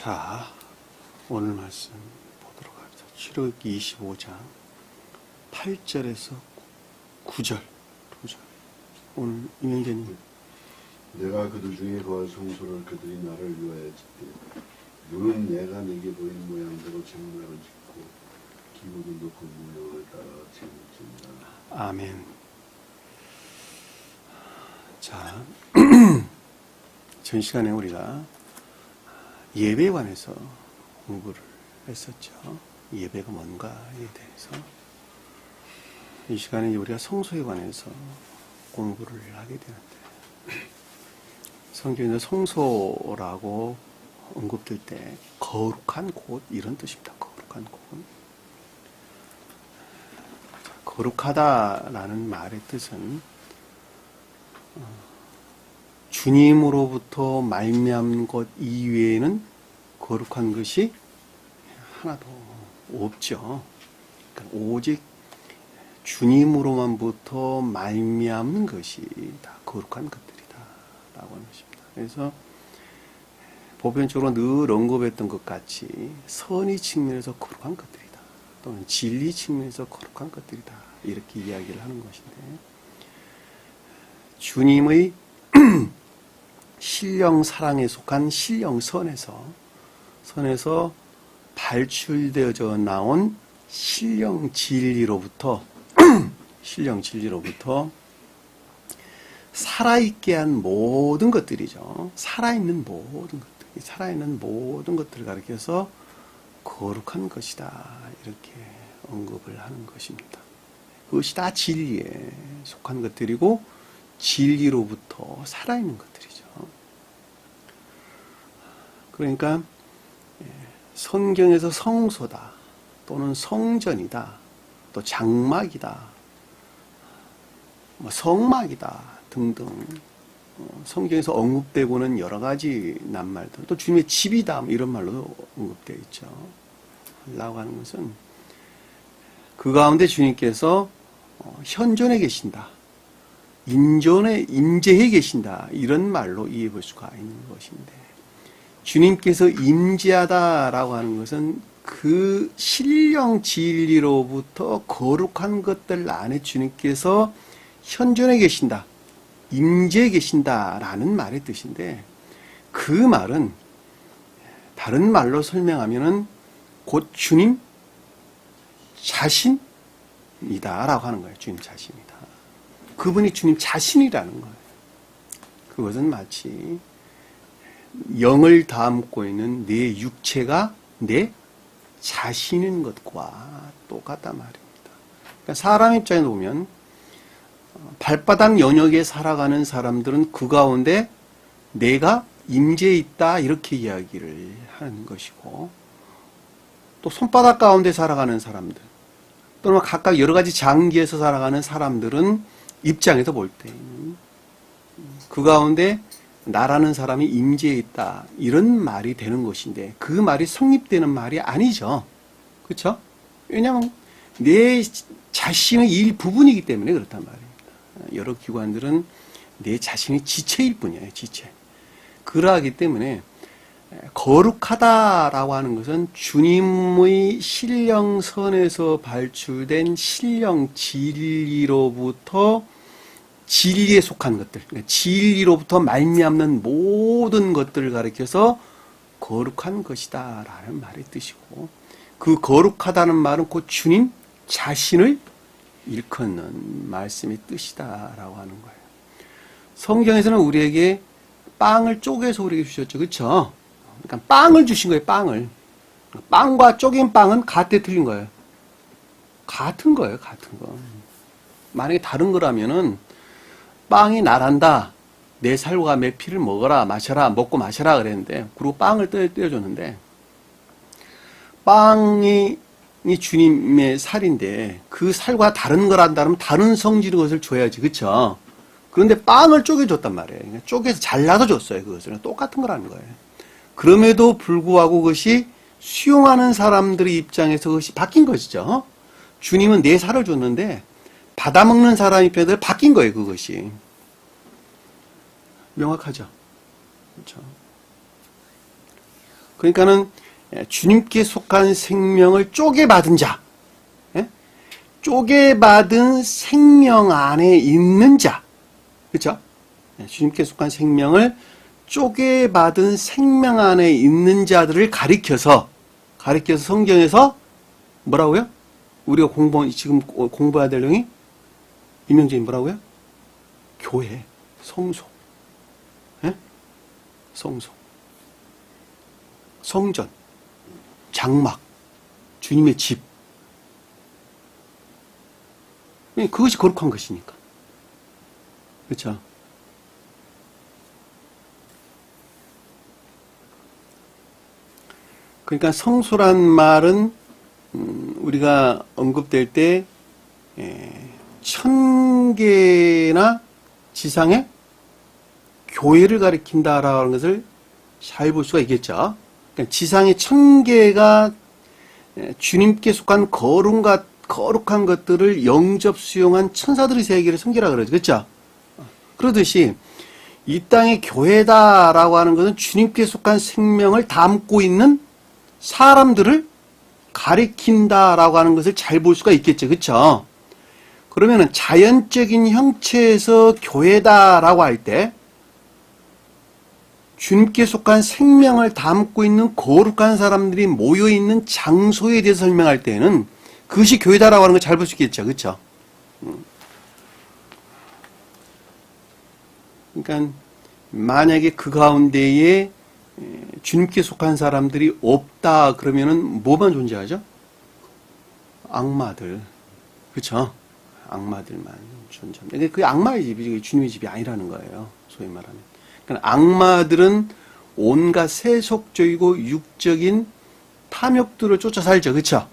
자, 오늘 말씀 보도록 합니다. 출애굽기 25장 8절에서 9절. 오늘 임영재님. 내가 그들 중에 거할 성소를 그들이 나를 위하여 짓되 너는 내가 내게 보인 모양대로 장막을 짓고 기구도 놓고 모양을 따라 짓는다. 아멘. 자, 전 시간에 우리가 예배에 관해서 공부를 했었죠. 예배가 뭔가에 대해서. 이 시간에 우리가 성소에 관해서 공부를 하게 되는데, 성경에서 성소라고 언급될 때 거룩한 곳 이런 뜻입니다. 거룩한 곳. 거룩하다라는 말의 뜻은 주님으로부터 말미암은 것 이외에는 거룩한 것이 하나도 없죠. 그러니까 오직 주님으로만부터 말미암는 것이 다 거룩한 것들이다 라고 하는 것입니다. 그래서 보편적으로 늘 언급했던 것 같이 선의 측면에서 거룩한 것들이다, 또는 진리 측면에서 거룩한 것들이다, 이렇게 이야기를 하는 것인데, 주님의 신령 사랑에 속한 신령 선에서 발출되어져 나온 신령 진리로부터 살아있게 한 모든 것들이죠. 살아있는 모든 것들을 가리켜서 거룩한 것이다, 이렇게 언급을 하는 것입니다. 그것이 다 진리에 속한 것들이고 진리로부터 살아있는 것들이죠. 그러니까 성경에서 성소다, 또는 성전이다, 또 장막이다, 성막이다 등등 성경에서 언급되고는 여러 가지 낱말들, 또 주님의 집이다 이런 말로도 언급되어 있죠. 라고 하는 것은 그 가운데 주님께서 현존해 계신다, 임재해 계신다, 이런 말로 이해해 볼 수가 있는 것인데, 주님께서 임재하다라고 하는 것은 그 신령 진리로부터 거룩한 것들 안에 주님께서 현존해 계신다, 임재해 계신다라는 말의 뜻인데, 그 말은 다른 말로 설명하면은 곧 주님 자신이다라고 하는 거예요. 주님 자신이다. 그분이 주님 자신이라는 거예요. 그것은 마치 영을 담고 있는 내 육체가 내 자신인 것과 똑같단 말입니다. 그러니까 사람 입장에서 보면 발바닥 영역에 살아가는 사람들은 그 가운데 내가 임재해 있다, 이렇게 이야기를 하는 것이고, 또 손바닥 가운데 살아가는 사람들, 또는 각각 여러 가지 장기에서 살아가는 사람들은 입장에서 볼 때 그 가운데 나라는 사람이 임재해 있다, 이런 말이 되는 것인데, 그 말이 성립되는 말이 아니죠. 그렇죠? 왜냐하면 내 자신의 일부분이기 때문에 그렇단 말입니다. 여러 기관들은 내 자신의 지체일 뿐이에요. 지체. 그러하기 때문에 거룩하다라고 하는 것은 주님의 신령선에서 발출된 신령 진리로부터 진리에 속한 것들, 그러니까 진리로부터 말미암는 모든 것들을 가리켜서 거룩한 것이다 라는 말의 뜻이고, 그 거룩하다는 말은 곧 주님 자신을 일컫는 말씀의 뜻이다 라고 하는 거예요. 성경에서는 우리에게 빵을 쪼개서 우리에게 주셨죠. 그렇죠? 그러니까 빵을 주신 거예요. 빵과 쪼갠 빵은 같대 틀린 거예요. 같은 거예요. 같은 거. 만약에 다른 거라면은 빵이 나란다, 내 살과 내 피를 먹어라, 마셔라, 먹고 마셔라 그랬는데, 그리고 빵을 떼어줬는데, 빵이 주님의 살인데 그 살과 다른 거란다면 다른 성질의 것을 줘야지, 그쵸? 그런데 빵을 쪼개줬단 말이에요. 그러니까 쪼개서 잘라서 줬어요. 그것을 똑같은 거라는 거예요. 그럼에도 불구하고 그것이 수용하는 사람들의 입장에서 그것이 바뀐 것이죠. 주님은 내 살을 줬는데 받아먹는 사람 입장에서 바뀐 거예요. 그것이 명확하죠. 그렇죠? 그러니까는 주님께 속한 생명을 쪼개받은 자, 예? 쪼개받은 생명 안에 있는 자, 그렇죠? 주님께 속한 생명을 쪼개받은 생명 안에 있는 자들을 가리켜서 성경에서 뭐라고요? 우리가 지금 공부해야 될 내용이 이명재님 뭐라고요? 교회, 성소, 예? 성소, 성전, 장막, 주님의 집. 그것이 거룩한 것이니까. 그렇죠? 그러니까 성소란 말은 우리가 언급될 때 1000개나 지상의 교회를 가리킨다라는 것을 잘 볼 수가 있겠죠. 그러니까 지상의 1000개가 주님께 속한 거룩한 것들을 영접 수용한 천사들의 세계를 섬기라 그러죠. 그렇죠? 그러듯이 이 땅의 교회다라고 하는 것은 주님께 속한 생명을 담고 있는 사람들을 가리킨다라고 하는 것을 잘 볼 수가 있겠죠. 그렇죠? 그러면은 자연적인 형체에서 교회다라고 할 때 주님께 속한 생명을 담고 있는 거룩한 사람들이 모여 있는 장소에 대해서 설명할 때는 그것이 교회다라고 하는 걸 잘 볼 수 있겠죠. 그렇죠? 그러니까 만약에 그 가운데에 주님께 속한 사람들이 없다 그러면은 뭐만 존재하죠? 악마들, 그렇죠? 악마들만 존재합니다. 그게 악마의 집이지 주님의 집이 아니라는 거예요. 소위 말하면. 그러니까 악마들은 온갖 세속적이고 육적인 탐욕들을 쫓아 살죠, 그렇죠?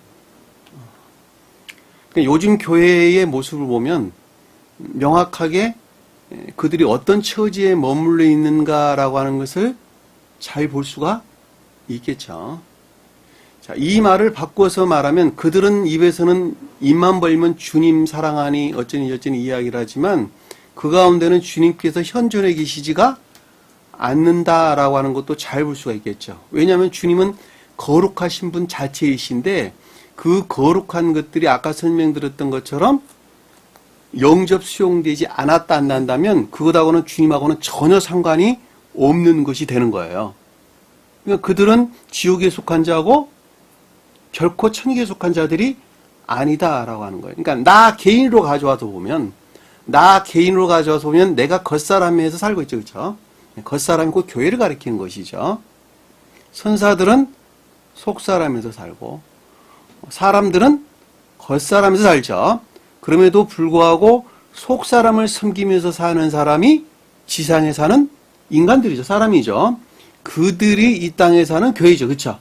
그러니까 요즘 교회의 모습을 보면 명확하게 그들이 어떤 처지에 머물러 있는가라고 하는 것을 잘 볼 수가 있겠죠. 자, 이 말을 바꿔서 말하면 그들은 입에서는 입만 벌리면 주님 사랑하니 어쩌니 저쩌니 이야기를 하지만 그 가운데는 주님께서 현존해 계시지가 않는다라고 하는 것도 잘 볼 수가 있겠죠. 왜냐하면 주님은 거룩하신 분 자체이신데 그 거룩한 것들이 아까 설명드렸던 것처럼 영접 수용되지 않았다 안 난다면 그것하고는 주님하고는 전혀 상관이 없는 것이 되는 거예요. 그러니까 그들은 지옥에 속한 자고 결코 천국에 속한 자들이 아니다라고 하는 거예요. 그러니까 나 개인으로 가져와서 보면 내가 겉사람에서 살고 있죠. 그렇죠? 겉사람이 곧 교회를 가리키는 것이죠. 선사들은 속사람에서 살고 사람들은 겉사람에서 살죠. 그럼에도 불구하고 속사람을 섬기면서 사는 사람이 지상에 사는 인간들이죠. 사람이죠. 그들이 이 땅에 사는 교회죠. 그렇죠?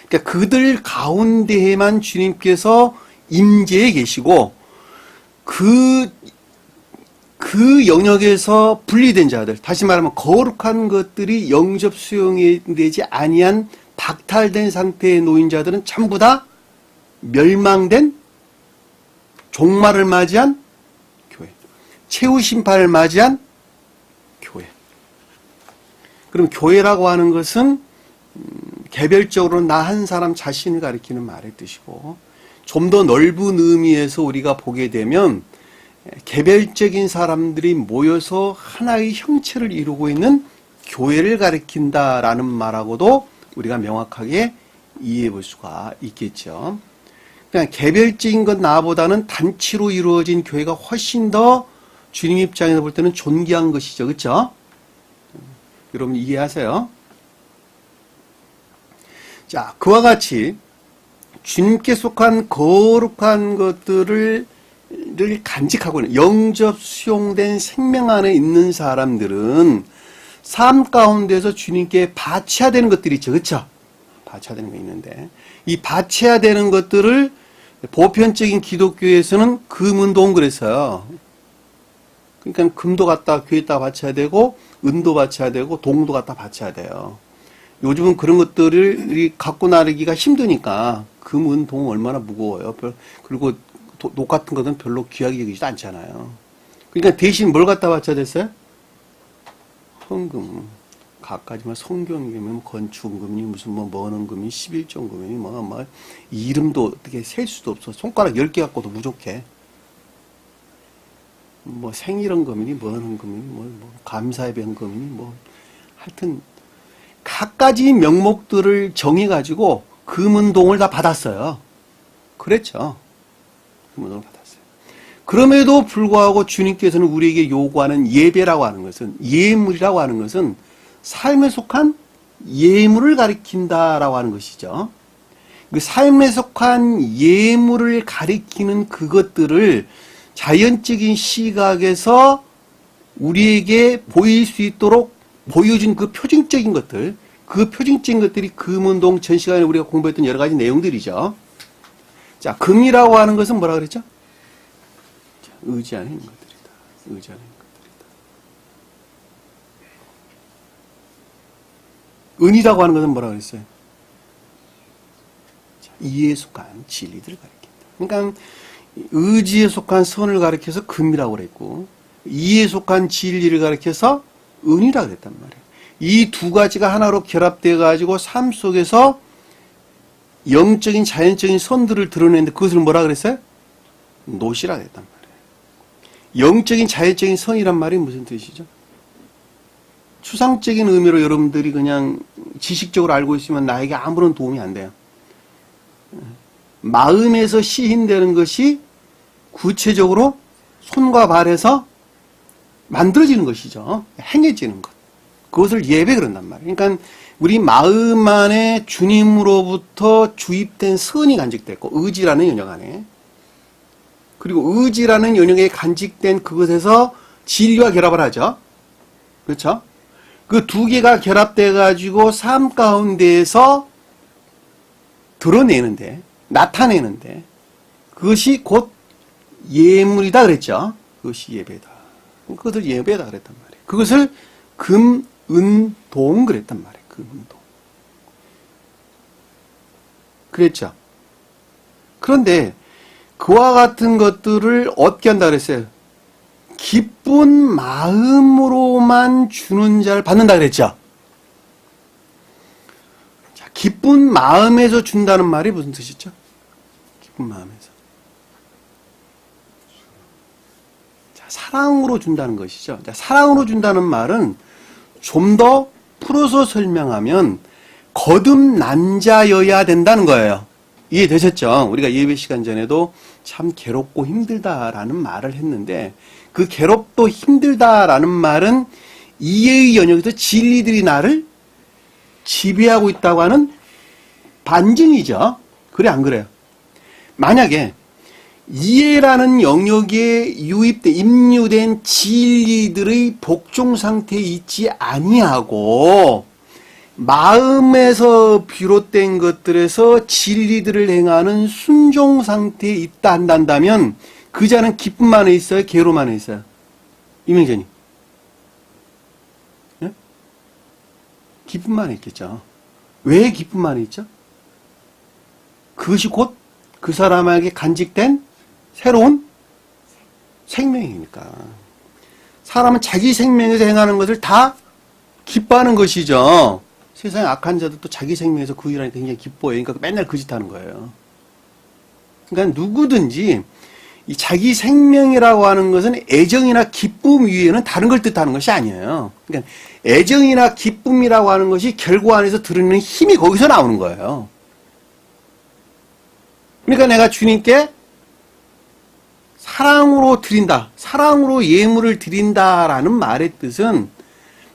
그러니까 그들 가운데에만 주님께서 임재해 계시고 그 영역에서 분리된 자들, 다시 말하면 거룩한 것들이 영접 수용이 되지 아니한 박탈된 상태의 노인자들은 전부 다 멸망된 종말을 맞이한 교회, 최후 심판을 맞이한 교회. 그럼 교회라고 하는 것은 개별적으로 나 한 사람 자신을 가리키는 말의 뜻이고 좀 더 넓은 의미에서 우리가 보게 되면 개별적인 사람들이 모여서 하나의 형체를 이루고 있는 교회를 가리킨다라는 말하고도 우리가 명확하게 이해해 볼 수가 있겠죠. 그냥 개별적인 것 나보다는 단체로 이루어진 교회가 훨씬 더 주님 입장에서 볼 때는 존귀한 것이죠. 그렇죠? 여러분 이해하세요? 자, 그와 같이 주님께 속한 거룩한 것들을 간직하고 있는 영접 수용된 생명 안에 있는 사람들은 삶 가운데서 주님께 바쳐야 되는 것들이 있죠. 그렇죠? 바쳐야 되는 게 있는데 이 바쳐야 되는 것들을 보편적인 기독교에서는 금은동 그랬어요. 그러니까 금도 갖다 교회에다 바쳐야 되고 은도 바쳐야 되고 동도 갖다 바쳐야 돼요. 요즘은 그런 것들을 갖고 나르기가 힘드니까 금, 은, 동 얼마나 무거워요. 그리고 녹 같은 것은 별로 귀하게 여기지도 않잖아요. 그러니까 대신 뭘 갖다 바쳐야 됐어요? 헌금. 갖가지 성경이면 건축금이 무슨 뭐는 금이 11종금이 뭐 이름도 어떻게 셀 수도 없어. 손가락 10개 갖고도 부족해. 뭐 생일원금이니 뭐는 금이니 뭐 감사의 병금이니 뭐 하여튼 갖가지 명목들을 정해가지고 금은동을 다 받았어요. 그랬죠. 금은동을 받았어요. 그럼에도 불구하고 주님께서는 우리에게 요구하는 예배라고 하는 것은, 예물이라고 하는 것은 삶에 속한 예물을 가리킨다라고 하는 것이죠. 그 삶에 속한 예물을 가리키는 그것들을 자연적인 시각에서 우리에게 보일 수 있도록 보여준 그 표징적인 것들, 그 표징적인 것들이 금운동 전 시간에 우리가 공부했던 여러 가지 내용들이죠. 자, 금이라고 하는 것은 뭐라 그랬죠? 의지하는 것들이다. 의지하는 것들이다. 은이라고 하는 것은 뭐라 그랬어요? 자, 이에 속한 진리들을 가리킨다. 그러니까 의지에 속한 선을 가리켜서 금이라고 그랬고, 이에 속한 진리를 가리켜서 은이라고 그랬단 말이에요. 이 두 가지가 하나로 결합되어 가지고 삶 속에서 영적인 자연적인 선들을 드러내는데 그것을 뭐라 그랬어요? 노시라 그랬단 말이에요. 영적인 자연적인 선이란 말이 무슨 뜻이죠? 추상적인 의미로 여러분들이 그냥 지식적으로 알고 있으면 나에게 아무런 도움이 안 돼요. 마음에서 시인되는 것이 구체적으로 손과 발에서 만들어지는 것이죠. 행해지는 것. 그것을 예배 그런단 말이에요. 그러니까 우리 마음 안에 주님으로부터 주입된 선이 간직됐고, 의지라는 영역 안에, 그리고 의지라는 영역에 간직된 그것에서 진리와 결합을 하죠. 그렇죠? 그 두 개가 결합돼 가지고 삶 가운데에서 드러내는데, 나타내는데, 그것이 곧 예물이다 그랬죠. 그것이 예배다. 그것을 예배다 그랬단 말이에요. 그것을 금, 은, 동 그랬단 말이에요. 금, 은, 동. 그랬죠. 그런데 그와 같은 것들을 어떻게 한다 그랬어요? 기쁜 마음으로만 주는 자를 받는다 그랬죠. 자, 기쁜 마음에서 준다는 말이 무슨 뜻이죠? 기쁜 마음에서. 자, 사랑으로 준다는 것이죠. 자, 사랑으로 준다는 말은 좀 더 풀어서 설명하면 거듭난 자여야 된다는 거예요. 이해되셨죠? 우리가 예배 시간 전에도 참 괴롭고 힘들다라는 말을 했는데, 그 괴롭고 힘들다라는 말은 이해의 영역에서 진리들이 나를 지배하고 있다고 하는 반증이죠. 그래 안 그래요? 만약에 이해라는 영역에 유입된, 임유된 진리들의 복종 상태에 있지 아니하고 마음에서 비롯된 것들에서 진리들을 행하는 순종 상태에 있다 한다면 그 자는 기쁨 안에 있어요? 괴로움 안에 있어요? 이명재님. 예? 기쁨 안에 있겠죠. 왜 기쁨 안에 있죠? 그것이 곧 그 사람에게 간직된 새로운 생명이니까. 사람은 자기 생명에서 행하는 것을 다 기뻐하는 것이죠. 세상에 악한 자들도 자기 생명에서 그 일하니까 굉장히 기뻐해요. 그러니까 맨날 그 짓 하는 거예요. 그러니까 누구든지 이 자기 생명이라고 하는 것은 애정이나 기쁨 위에는 다른 걸 뜻하는 것이 아니에요. 그러니까 애정이나 기쁨이라고 하는 것이 결과 안에서 드러내는 힘이 거기서 나오는 거예요. 그러니까 내가 주님께 사랑으로 드린다, 사랑으로 예물을 드린다라는 말의 뜻은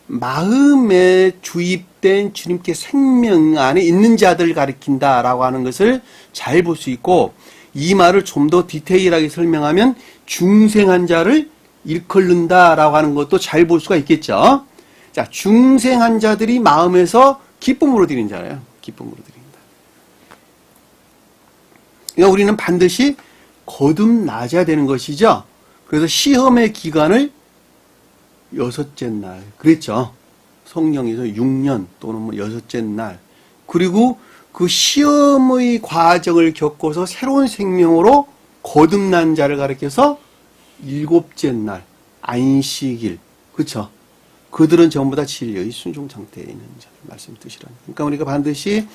마음에 주입된 주님께 생명 안에 있는 자들을 가리킨다라고 하는 것을 잘 볼 수 있고, 이 말을 좀 더 디테일하게 설명하면 중생한 자를 일컬는다라고 하는 것도 잘 볼 수가 있겠죠. 자, 중생한 자들이 마음에서 기쁨으로 드린 자예요. 기쁨으로 드린다. 그러니까 우리는 반드시 거듭나야 되는 것이죠. 그래서 시험의 기간을 6째 날 그랬죠. 성령에서 6년 또는 뭐 6째 날, 그리고 그 시험의 과정을 겪어서 새로운 생명으로 거듭난 자를 가리켜서 7째 날 안식일, 그렇죠. 그들은 전부 다 진리의 순종 상태에 있는 자를 말씀 뜻이라는. 그러니까 우리가 반드시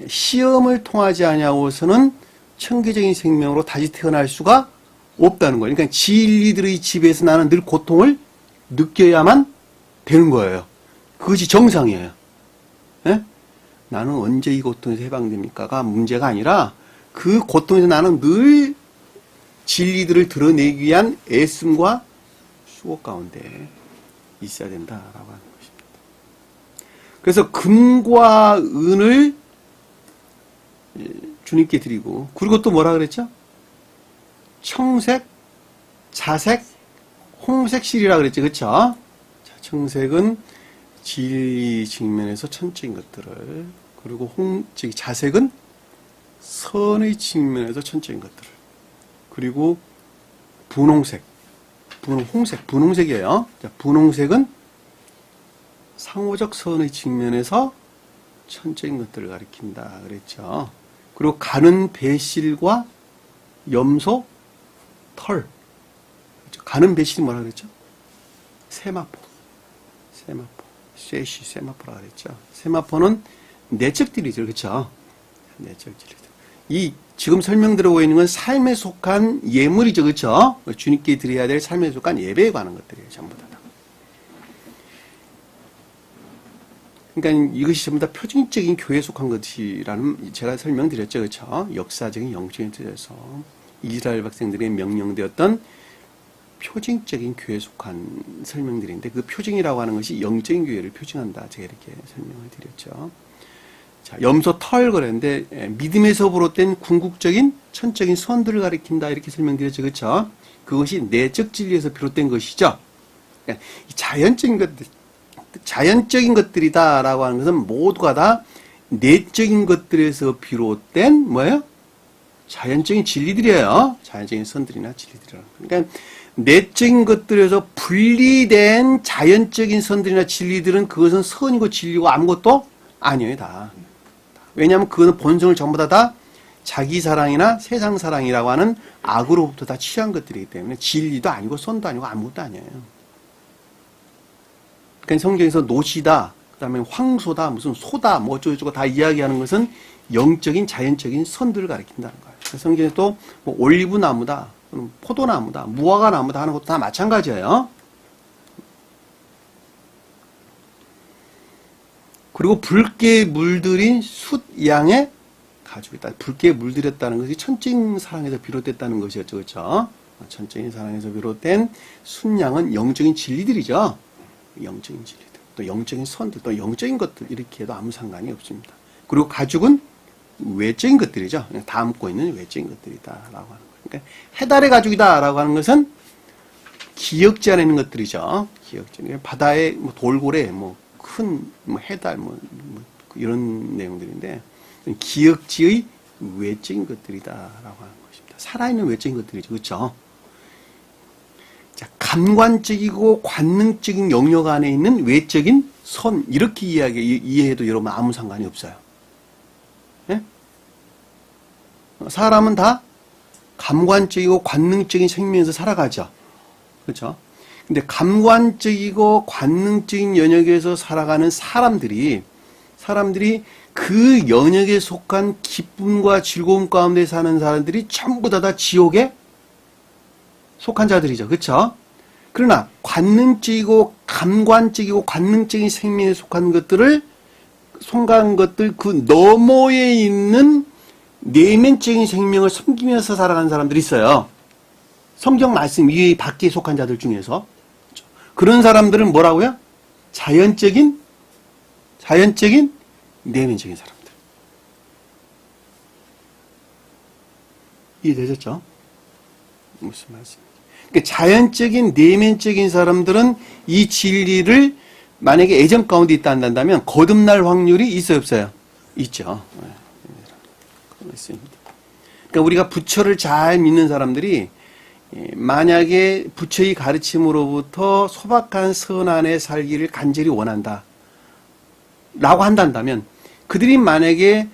시험을 통하지 아니하고서는 천계적인 생명으로 다시 태어날 수가 없다는 거예요. 그러니까 진리들의 집에서 나는 늘 고통을 느껴야만 되는 거예요. 그것이 정상이에요. 예? 나는 언제 이 고통에서 해방됩니까가 문제가 아니라 그 고통에서 나는 늘 진리들을 드러내기 위한 애씀과 수고 가운데 있어야 된다라고 하는 것입니다. 그래서 금과 은을 주님께 드리고, 그리고 또 뭐라 그랬죠? 청색, 자색, 홍색 실이라 그랬죠. 그렇죠? 청색은 진리 측면에서 천적인 것들을, 그리고 자색은 선의 측면에서 천적인 것들을, 그리고 분홍색, 분홍색이에요. 자, 분홍색은 상호적 선의 측면에서 천적인 것들을 가리킨다 그랬죠. 그리고 가는 배실과 염소, 털. 그렇죠? 가는 배실이 뭐라 그랬죠? 세마포. 세마포라 그랬죠. 세마포는 내적들이죠. 그렇죠? 내적들이죠. 이 지금 설명드리고 있는 건 삶에 속한 예물이죠. 그렇죠? 주님께 드려야 될 삶에 속한 예배에 관한 것들이에요. 전부 다. 그러니까 이것이 전부 다 표징적인 교회에 속한 것이라는 제가 설명드렸죠. 그렇죠? 역사적인 영적인 뜻에서 이스라엘 백성들이 명령되었던 표징적인 교회에 속한 설명들인데, 그 표징이라고 하는 것이 영적인 교회를 표징한다. 제가 이렇게 설명을 드렸죠. 자, 염소 털 그랬는데 믿음에서 비롯된 궁극적인 천적인 선들을 가리킨다. 이렇게 설명드렸죠. 그렇죠? 그것이 내적 진리에서 비롯된 것이죠. 그러니까 자연적인 것들이다라고 하는 것은 모두가 다 내적인 것들에서 비롯된 뭐예요? 자연적인 진리들이에요. 자연적인 선들이나 진리들이라는 거예요. 그러니까 내적인 것들에서 분리된 자연적인 선들이나 진리들은 그것은 선이고 진리고 아무것도 아니에요. 다. 왜냐하면 그것은 본성을 전부 다 자기 사랑이나 세상 사랑이라고 하는 악으로부터 다 취한 것들이기 때문에 진리도 아니고 선도 아니고 아무것도 아니에요. 그러니까 성경에서 노시다, 그 다음에 황소다, 무슨 소다, 뭐 어쩌고저쩌고 다 이야기하는 것은 영적인 자연적인 선들을 가리킨다는 거예요. 성경에 또 뭐 올리브 나무다, 포도나무다, 무화과 나무다 하는 것도 다 마찬가지예요. 그리고 붉게 물들인 숫양의 가죽이다. 붉게 물들였다는 것이 천적인 사랑에서 비롯됐다는 것이었죠. 그렇죠? 천적인 사랑에서 비롯된 숫양은 영적인 진리들이죠. 영적인 진리들, 또 영적인 선들, 또 영적인 것들, 이렇게 해도 아무 상관이 없습니다. 그리고 가죽은 외적인 것들이죠. 담고 있는 외적인 것들이다라고 하는 거예요. 그러니까 해달의 가죽이다라고 하는 것은 기역지 안에 있는 것들이죠. 기역지. 바다에 뭐 돌고래, 뭐 큰 해달, 이런 내용들인데 기역지의 외적인 것들이다라고 하는 것입니다. 살아있는 외적인 것들이죠. 그렇죠? 자, 감관적이고 관능적인 영역 안에 있는 외적인 선, 이렇게 이해해도 여러분 아무 상관이 없어요. 예? 사람은 다 감관적이고 관능적인 생명에서 살아가죠. 그렇죠? 근데 감관적이고 관능적인 영역에서 살아가는 사람들이 그 영역에 속한 기쁨과 즐거움 가운데 사는 사람들이 전부 다 지옥에 속한 자들이죠. 그렇죠? 그러나 관능적이고 감관적이고 관능적인 생명에 속한 것들 그 너머에 있는 내면적인 생명을 섬기면서 살아가는 사람들이 있어요. 성경 말씀 이 밖에 속한 자들 중에서. 그렇죠? 그런 사람들은 뭐라고요? 자연적인 내면적인 사람들. 이해되셨죠? 무슨 말씀이에요? 그러니까 자연적인 내면적인 사람들은 이 진리를 만약에 애정 가운데 있다 한다면 거듭날 확률이 있어요, 없어요? 있죠. 있습니다. 그러니까 우리가 부처를 잘 믿는 사람들이 만약에 부처의 가르침으로부터 소박한 선 안에 살기를 간절히 원한다 라고 한다면, 그들이 만약에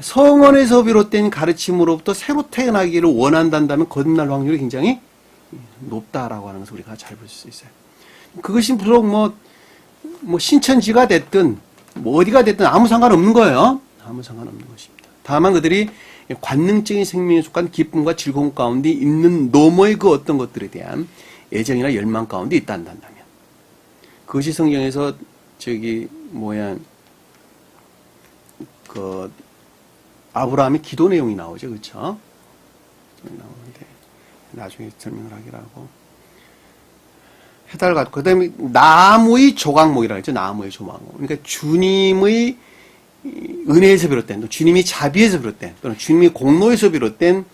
성원에서 비롯된 가르침으로부터 새로 태어나기를 원한다면 거듭날 확률이 굉장히 높다라고 하는 것을 우리가 잘 볼 수 있어요. 그것이 비록 뭐 신천지가 됐든 뭐 어디가 됐든 아무 상관없는 거예요. 아무 상관없는 것입니다. 다만 그들이 관능적인 생명에 속한 기쁨과 즐거움 가운데 있는 너머의 그 어떤 것들에 대한 애정이나 열망 가운데 있다 한다면 그것이 성경에서 그 아브라함의 기도 내용이 나오죠. 그렇죠? 나오는데 나중에 설명을 하기로 하고 해달고 그다음에 나무의 조각목이라고 했죠. 나무의 조각목. 그러니까 주님의 은혜에서 비롯된 또 주님이 자비에서 비롯된 또는 주님의 공로에서 비롯된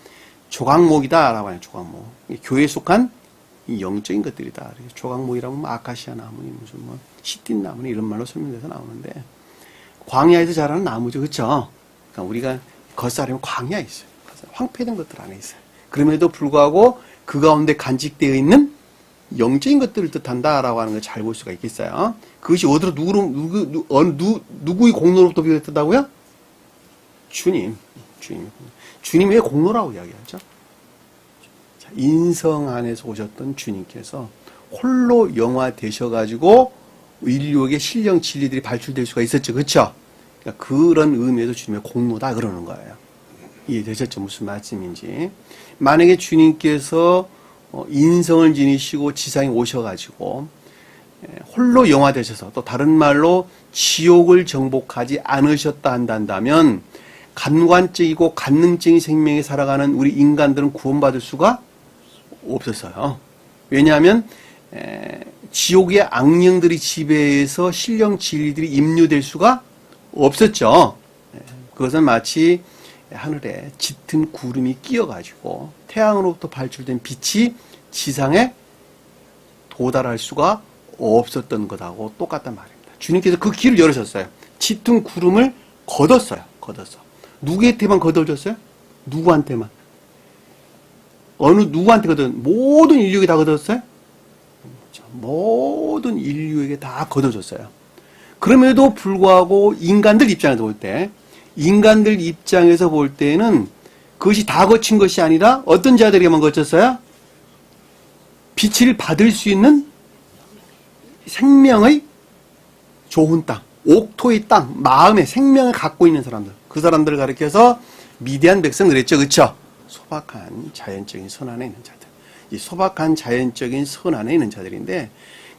조각목이다라고 하는 조각목. 교회에 속한 이 영적인 것들이다. 조각목이라고 하면 아카시아 나무니 무슨 뭐 시틴 나무니 이런 말로 설명돼서 나오는데 광야에서 자라는 나무죠. 그렇죠? 그러니까 우리가 겉사람은 광야에 있어요. 황폐된 것들 안에 있어요. 그럼에도 불구하고 그 가운데 간직되어 있는 영적인 것들을 뜻한다라고 하는 걸 잘 볼 수가 있겠어요. 그것이 어디로 누구의 공로로부터 비롯했다고요? 주님의 공로라고 이야기하죠. 자, 인성 안에서 오셨던 주님께서 홀로 영화 되셔가지고 인류에게 신령 진리들이 발출될 수가 있었죠. 그렇죠? 그러니까 그런 의미에서 주님의 공로다 그러는 거예요. 이해되셨죠? 무슨 말씀인지. 만약에 주님께서 인성을 지니시고 지상에 오셔가지고 홀로 영화되셔서 또 다른 말로 지옥을 정복하지 않으셨다 한다면 감관적이고 관능적인 생명에 살아가는 우리 인간들은 구원받을 수가 없었어요. 왜냐하면 지옥의 악령들이 지배해서 신령 진리들이 임류될 수가 없었죠. 그것은 마치 하늘에 짙은 구름이 끼어가지고 태양으로부터 발출된 빛이 지상에 도달할 수가 없었던 것하고 똑같단 말입니다. 주님께서 그 길을 열으셨어요. 짙은 구름을 걷었어요. 누구한테만 걷어줬어요? 누구한테만? 누구한테 모든 인류에게 다 걷었어요? 모든 인류에게 다 걷어줬어요. 그럼에도 불구하고 인간들 입장에서 볼 때는 그것이 다 거친 것이 아니라 어떤 자들에게만 거쳤어요? 빛을 받을 수 있는 생명의 좋은 땅, 옥토의 땅, 마음의 생명을 갖고 있는 사람들. 그 사람들을 가리켜서 미대한 백성 그랬죠. 그렇죠? 소박한 자연적인 선 안에 있는 자들. 이 소박한 자연적인 선 안에 있는 자들인데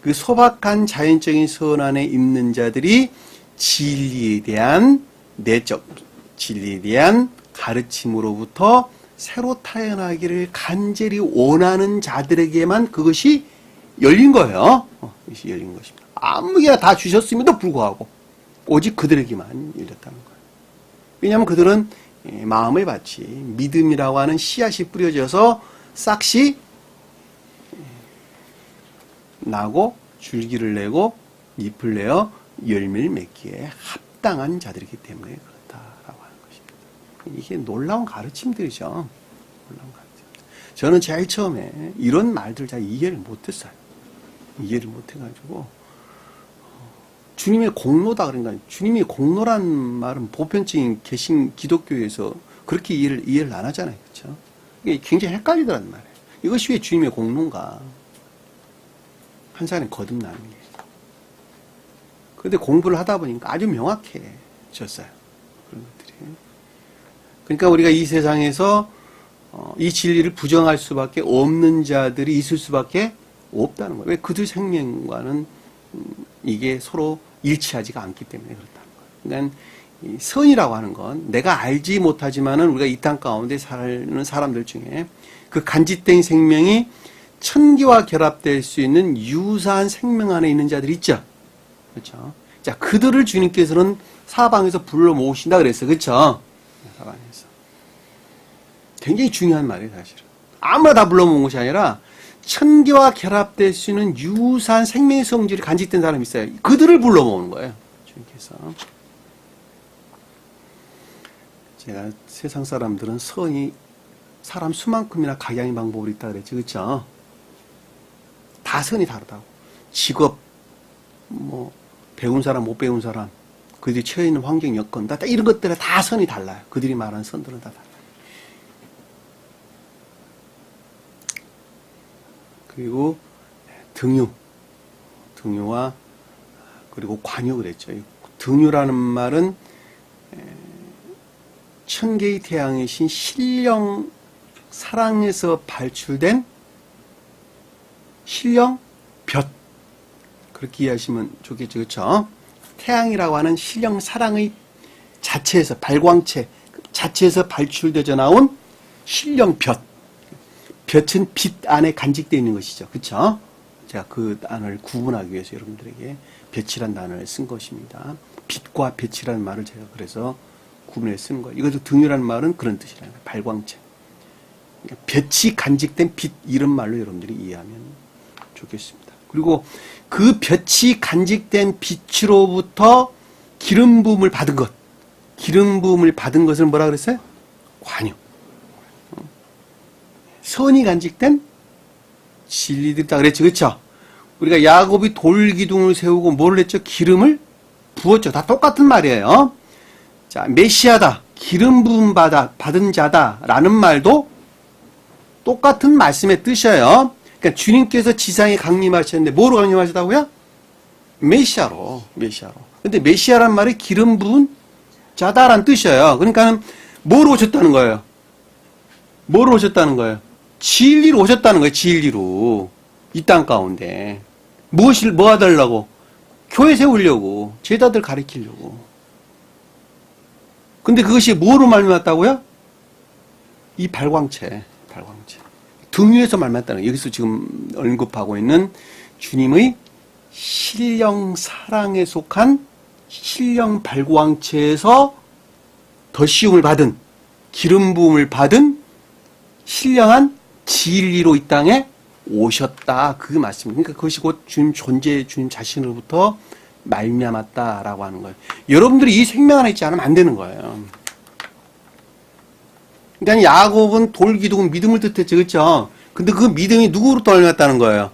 그 소박한 자연적인 선 안에 있는 자들이 진리에 대한 가르침으로부터 새로 태어나기를 간절히 원하는 자들에게만 그것이 열린 거예요. 그것이 열린 것입니다. 아무개나 다 주셨음에도 불구하고 오직 그들에게만 열렸다는 거예요. 왜냐하면 그들은 마음의 밭이 믿음이라고 하는 씨앗이 뿌려져서 싹이 나고 줄기를 내고 잎을 내어 열매를 맺기에 합당한 자들이기 때문에 그렇다라고 하는 것입니다. 이게 놀라운 가르침들이죠. 놀라운 가르침. 저는 제일 처음에 이런 말들 잘 이해를 못했어요. 이해를 못해가지고 주님의 공로다 그런가. 주님의 공로란 말은 보편적인 개신 기독교에서 그렇게 이해를 안 하잖아요. 그렇죠? 이게 굉장히 헷갈리더란 말이에요. 이것이 왜 주님의 공로인가? 한 사람이 거듭나는 게. 그런데 공부를 하다 보니까 아주 명확해졌어요. 그런 것들이. 그러니까 우리가 이 세상에서 이 진리를 부정할 수밖에 없는 자들이 있을 수밖에 없다는 거예요. 왜 그들 생명과는 이게 서로 일치하지가 않기 때문에 그렇다는 거예요. 그러니까 이 선이라고 하는 건 내가 알지 못하지만은 우리가 이 땅 가운데 사는 사람들 중에 그 간짓된 생명이 천기와 결합될 수 있는 유사한 생명 안에 있는 자들이 있죠. 그렇죠? 자, 그들을 주님께서는 사방에서 불러 모으신다 그랬어요. 그렇죠? 사방에서. 굉장히 중요한 말이에요, 사실은. 아무나 다 불러 모은 것이 아니라 천기와 결합될 수 있는 유사한 생명의 성질이 간직된 사람이 있어요. 그들을 불러 모으는 거예요. 주님께서. 제가 세상 사람들은 사람 수만큼이나 각양의 방법이 있다 그랬죠. 그렇죠? 다 선이 다르다고. 직업, 배운 사람, 못 배운 사람, 그들이 처해 있는 환경, 여건, 이런 것들에 다 선이 달라요. 그들이 말하는 선들은 다 달라요. 그리고 등유와 그리고 관유 그랬죠. 등유라는 말은 천개의 태양이신 신령 사랑에서 발출된 신령 볕, 그렇게 이해하시면 좋겠죠. 그렇죠? 태양이라고 하는 신령 사랑의 자체에서, 발광체 자체에서 발출되어 나온 신령 볕. 볕은 빛 안에 간직되어 있는 것이죠. 그렇죠? 제가 그 단어를 구분하기 위해서 여러분들에게 볕이란 단어를 쓴 것입니다. 빛과 볕이라는 말을 제가 그래서 구분해 쓴 거예요. 이것도 등유라는 말은 그런 뜻이라는 거예요. 발광체. 볕이 간직된 빛, 이런 말로 여러분들이 이해하면 좋겠습니다. 그리고 그 볕이 간직된 빛으로부터 기름 부음을 받은 것, 기름 부음을 받은 것을 뭐라 그랬어요? 관유. 선이 간직된 진리들이다 그랬죠. 그렇죠? 우리가 야곱이 돌기둥을 세우고 뭘 했죠? 기름을 부었죠. 다 똑같은 말이에요. 자, 메시아다, 기름 부음 받은 자다라는 말도 똑같은 말씀의 뜻이에요. 그러니까 주님께서 지상에 강림하셨는데 뭐로 강림하셨다고요? 메시아로. 근데 메시아란 말이 기름 부은 자다라는 뜻이에요. 그러니까 뭐로 오셨다는 거예요? 뭐로 오셨다는 거예요? 진리로 오셨다는 거예요. 진리로. 이 땅 가운데. 뭐 하달라고? 교회 세우려고. 제자들 가르치려고. 근데 그것이 뭐로 말미암았다고요? 이 발광체. 등유에서 말미암았다는 거예요. 여기서 지금 언급하고 있는 주님의 신령 사랑에 속한 신령 발광체에서 덧씌움을 받은, 기름 부음을 받은 신령한 진리로 이 땅에 오셨다. 그 말씀입니다. 그러니까 그것이 곧 주님 존재, 주님 자신으로부터 말미암았다라고 하는 거예요. 여러분들이 이 생명 안에 있지 않으면 안 되는 거예요. 그러니까 야곱은 돌기둥은 믿음을 뜻했죠. 그렇죠? 근데 그 믿음이 누구로부터 말미암았다는 거예요?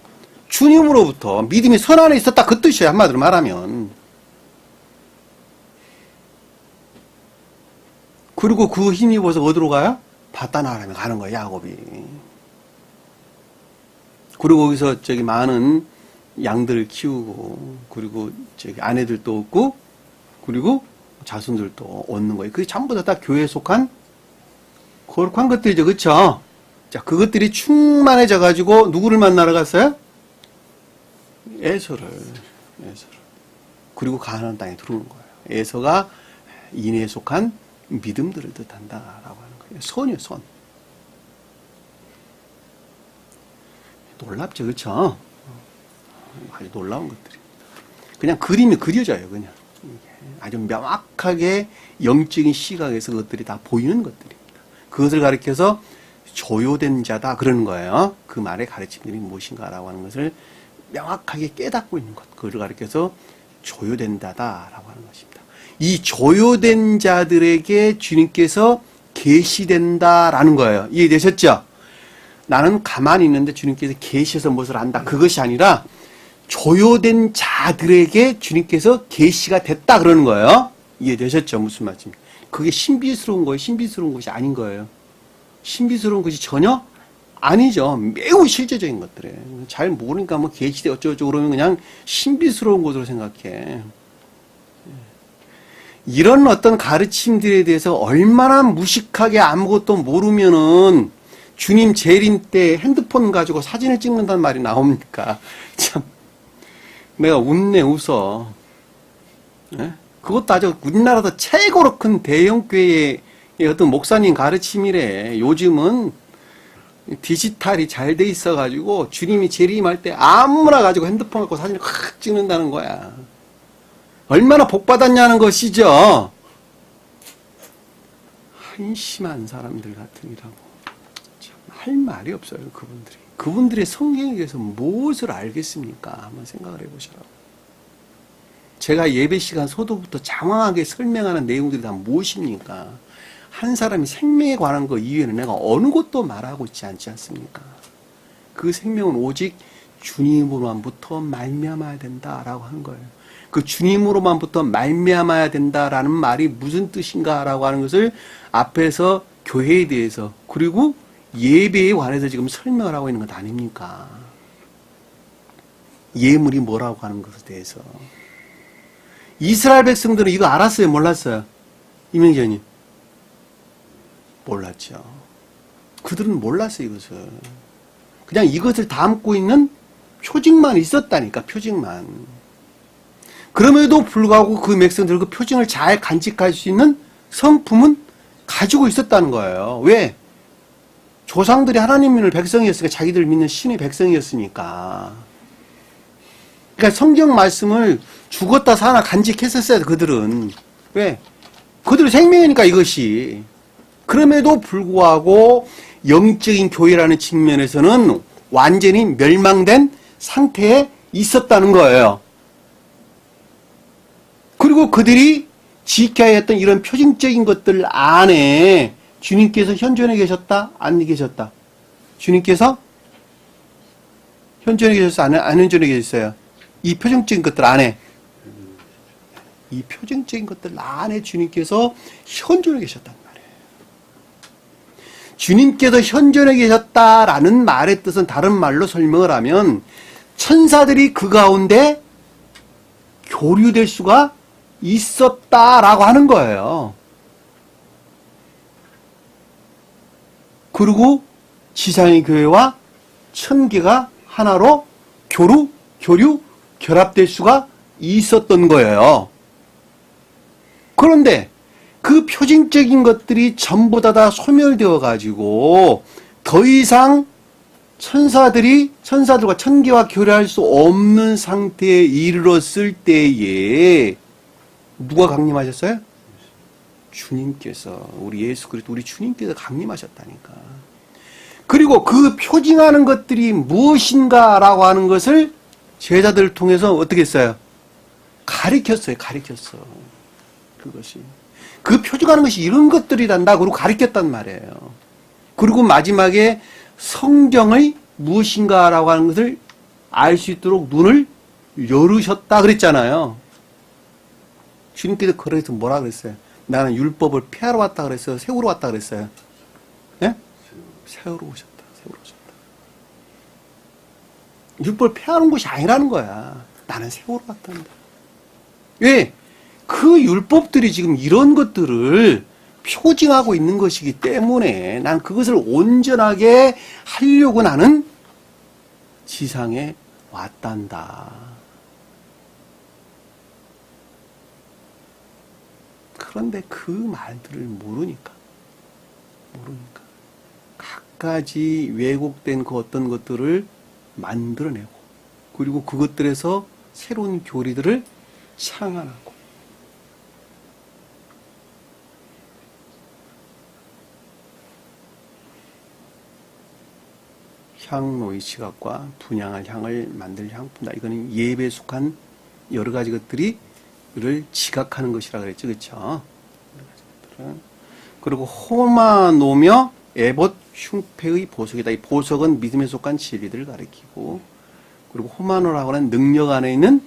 주님으로부터. 믿음이 선 안에 있었다. 그 뜻이에요. 한마디로 말하면. 그리고 그 힘입어서 어디로 가요? 바다나라에 가는 거예요. 야곱이. 그리고 거기서 많은 양들을 키우고, 그리고 아내들도 얻고, 그리고 자손들도 얻는 거예요. 그게 전부 다 교회에 속한 거룩한 것들이죠. 그쵸? 자, 그것들이 충만해져가지고, 누구를 만나러 갔어요? 에서를. 그리고 가나안 땅에 들어오는 거예요. 에서가 인애에 속한 믿음들을 뜻한다라고 하는 거예요. 선이요, 선. 놀랍죠, 그쵸? 아주 놀라운 것들입니다. 그냥 그림이 그려져요, 그냥. 아주 명확하게 영적인 시각에서 그것들이 다 보이는 것들입니다. 그것을 가리켜서 조요된 자다, 그러는 거예요. 그 말의 가르침들이 무엇인가라고 하는 것을 명확하게 깨닫고 있는 것. 그것을 가리켜서 조요된 자다라고 하는 것입니다. 이 조요된 자들에게 주님께서 계시된다라는 거예요. 이해되셨죠? 나는 가만히 있는데 주님께서 계시해서 무엇을 한다. 그것이 아니라 조요된 자들에게 주님께서 계시가 됐다 그러는 거예요. 이해되셨죠? 무슨 말씀입니까? 그게 신비스러운 거예요. 신비스러운 것이 아닌 거예요. 신비스러운 것이 전혀 아니죠. 매우 실제적인 것들이에요. 잘 모르니까 뭐 계시돼 어쩌고저쩌고 그러면 그냥 신비스러운 것으로 생각해. 이런 어떤 가르침들에 대해서 얼마나 무식하게 아무것도 모르면은 주님 재림 때 핸드폰 가지고 사진을 찍는다는 말이 나옵니까? 참, 내가 웃네, 웃어. 네? 그것도 아주 우리나라도 최고로 큰 대형교회의 어떤 목사님 가르침이래. 요즘은 디지털이 잘 돼 있어가지고 주님이 재림할 때 아무나 가지고 핸드폰 갖고 사진을 확 찍는다는 거야. 얼마나 복받았냐는 것이죠. 한심한 사람들 같으니라고. 할 말이 없어요, 그분들이. 그분들의 성경에 대해서 무엇을 알겠습니까? 한번 생각을 해보시라고. 제가 예배 시간 소도부터 장황하게 설명하는 내용들이 다 무엇입니까? 한 사람이 생명에 관한 것 이외에는 내가 어느 것도 말하고 있지 않지 않습니까? 그 생명은 오직 주님으로만부터 말미암아야 된다라고 하는 거예요. 그 주님으로만부터 말미암아야 된다라는 말이 무슨 뜻인가라고 하는 것을 앞에서 교회에 대해서 그리고 예배에 관해서 지금 설명을 하고 있는 것 아닙니까? 예물이 뭐라고 하는 것에 대해서. 이스라엘 백성들은 이거 알았어요? 몰랐어요? 이명재 의원님. 몰랐죠. 그들은 몰랐어요, 이것을. 그냥 이것을 담고 있는 표징만 있었다니까, 표징만. 그럼에도 불구하고 그 백성들 그 표징을 잘 간직할 수 있는 성품은 가지고 있었다는 거예요. 왜? 조상들이 하나님 믿는 백성이었으니까, 자기들 믿는 신의 백성이었으니까. 그러니까 성경 말씀을 죽었다 사나 간직했었어요, 그들은. 왜? 그들의 생명이니까 이것이. 그럼에도 불구하고 영적인 교회라는 측면에서는 완전히 멸망된 상태에 있었다는 거예요. 그리고 그들이 지켜야 했던 이런 표징적인 것들 안에 주님께서 현존해 계셨다? 안 계셨다? 주님께서 현존해 계셨어? 안 현존해 계셨어요? 이 표징적인 것들 안에, 이 표징적인 것들 안에 주님께서 현존해 계셨단 말이에요. 주님께서 현존해 계셨다라는 말의 뜻은 다른 말로 설명을 하면 천사들이 그 가운데 교류될 수가 있었다라고 하는 거예요. 그리고 지상의 교회와 천계가 하나로 교류, 결합될 수가 있었던 거예요. 그런데 그 표징적인 것들이 전부 다 소멸되어 가지고 더 이상 천사들과 천계와 교류할 수 없는 상태에 이르렀을 때에 누가 강림하셨어요? 주님께서, 우리 예수 그리스도 우리 주님께서 강림하셨다니까. 그리고 그 표징하는 것들이 무엇인가라고 하는 것을 제자들을 통해서 어떻게 했어요? 가르쳤어요. 그것이. 그 표징하는 것이 이런 것들이란다. 그리고 가르쳤단 말이에요. 그리고 마지막에 성경의 무엇인가라고 하는 것을 알 수 있도록 눈을 열으셨다 그랬잖아요. 주님께서 그래서 뭐라 그랬어요? 나는 율법을 폐하러 왔다 그랬어요? 세우러 왔다 그랬어요? 예? 세우러 오셨다. 율법을 폐하는 것이 아니라는 거야. 나는 세우러 왔단다. 왜? 그 율법들이 지금 이런 것들을 표징하고 있는 것이기 때문에 난 그것을 온전하게 하려고 나는 지상에 왔단다. 그런데 그 말들을 모르니까 갖가지 왜곡된 그 어떤 것들을 만들어내고 그리고 그것들에서 새로운 교리들을 창안하고 향로의 지각과 분향할 향을 만들 향품이다. 이거는 예배에 속한 여러 가지 것들이 를 지각하는 것이라 그랬죠. 그렇죠? 그리고 호마노며 에봇 흉패의 보석이다. 이 보석은 믿음에 속한 진리들을 가리키고 그리고 호마노라고 하는 능력 안에 있는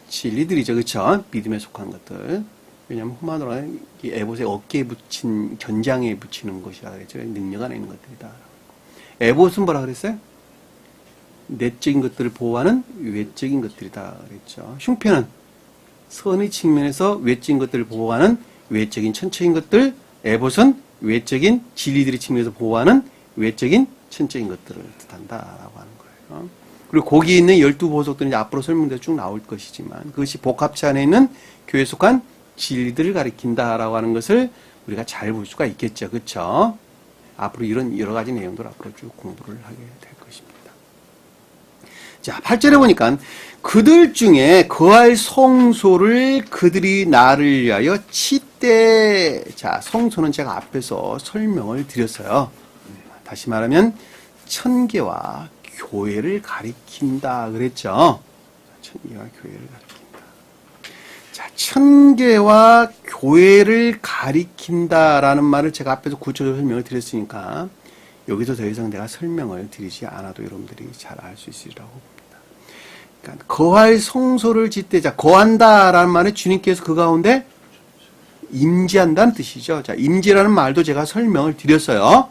진리들이죠. 그렇죠? 믿음에 속한 것들. 왜냐하면 호마노라는 에봇의 어깨에 붙인 견장에 붙이는 것이라 그랬죠. 능력 안에 있는 것들이다. 에봇은 뭐라 그랬어요? 내적인 것들을 보호하는 외적인 것들이다 그랬죠. 흉패는 선의 측면에서 외적인 것들을 보호하는 외적인 천적인 것들, 에봇은 외적인 진리들의 측면에서 보호하는 외적인 천적인 것들을 뜻한다라고 하는 거예요. 그리고 거기에 있는 12보석들은 앞으로 설명돼서 쭉 나올 것이지만 그것이 복합체 안에 있는 교회에 속한 진리들을 가리킨다라고 하는 것을 우리가 잘 볼 수가 있겠죠. 그렇죠? 앞으로 이런 여러 가지 내용들을 앞으로 쭉 공부를 하게 될 것입니다. 자, 8절에 보니까 그들 중에 거할 성소를 그들이 나를 위하여 치되. 자, 성소는 제가 앞에서 설명을 드렸어요. 다시 말하면 천계와 교회를 가리킨다 그랬죠. 천계와 교회를 가리킨다. 자, 천계와 교회를 가리킨다라는 말을 제가 앞에서 구체적으로 설명을 드렸으니까 여기서 더 이상 내가 설명을 드리지 않아도 여러분들이 잘 알 수 있으리라고 봅니다. 그러니까 거할 성소를 짓되. 자, 거한다라는 말은 주님께서 그 가운데 임재한다는 뜻이죠. 자, 임재라는 말도 제가 설명을 드렸어요.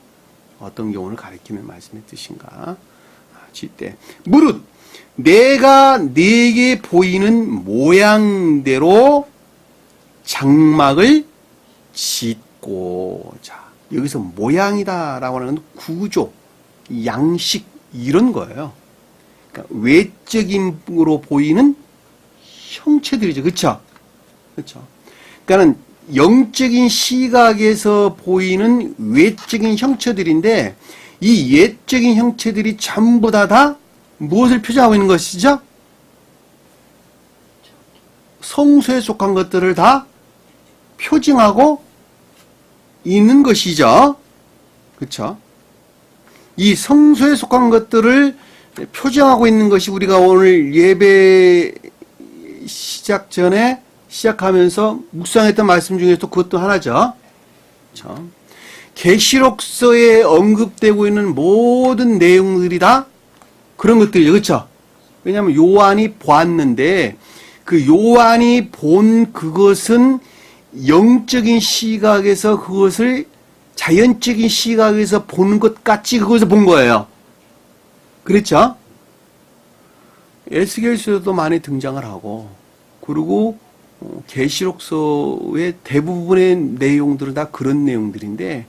어떤 경우를 가리키는 말씀의 뜻인가. 짓되. 무릇 내가 내게 보이는 모양대로 장막을 짓고, 자, 여기서 모양이다라고 하는 건 구조, 양식, 이런 거예요. 그러니까 외적인으로 보이는 형체들이죠. 그쵸? 그쵸? 그러니까는 영적인 시각에서 보이는 외적인 형체들인데, 이 외적인 형체들이 전부 다 무엇을 표정하고 있는 것이죠? 성소에 속한 것들을 다 표징하고 있는 것이죠. 그렇죠? 이 성소에 속한 것들을 표징하고 있는 것이 우리가 오늘 예배 시작 전에 시작하면서 묵상했던 말씀 중에서 그것도 하나죠. 그렇죠? 계시록서에 언급되고 있는 모든 내용들이 다 그런 것들이죠. 그렇죠? 왜냐하면 요한이 보았는데 그 요한이 본 그것은 영적인 시각에서 그것을 자연적인 시각에서 보는 것 같이 그것을 본 거예요. 그렇죠? 에스겔서에도 많이 등장을 하고, 그리고 계시록서의 대부분의 내용들은 다 그런 내용들인데,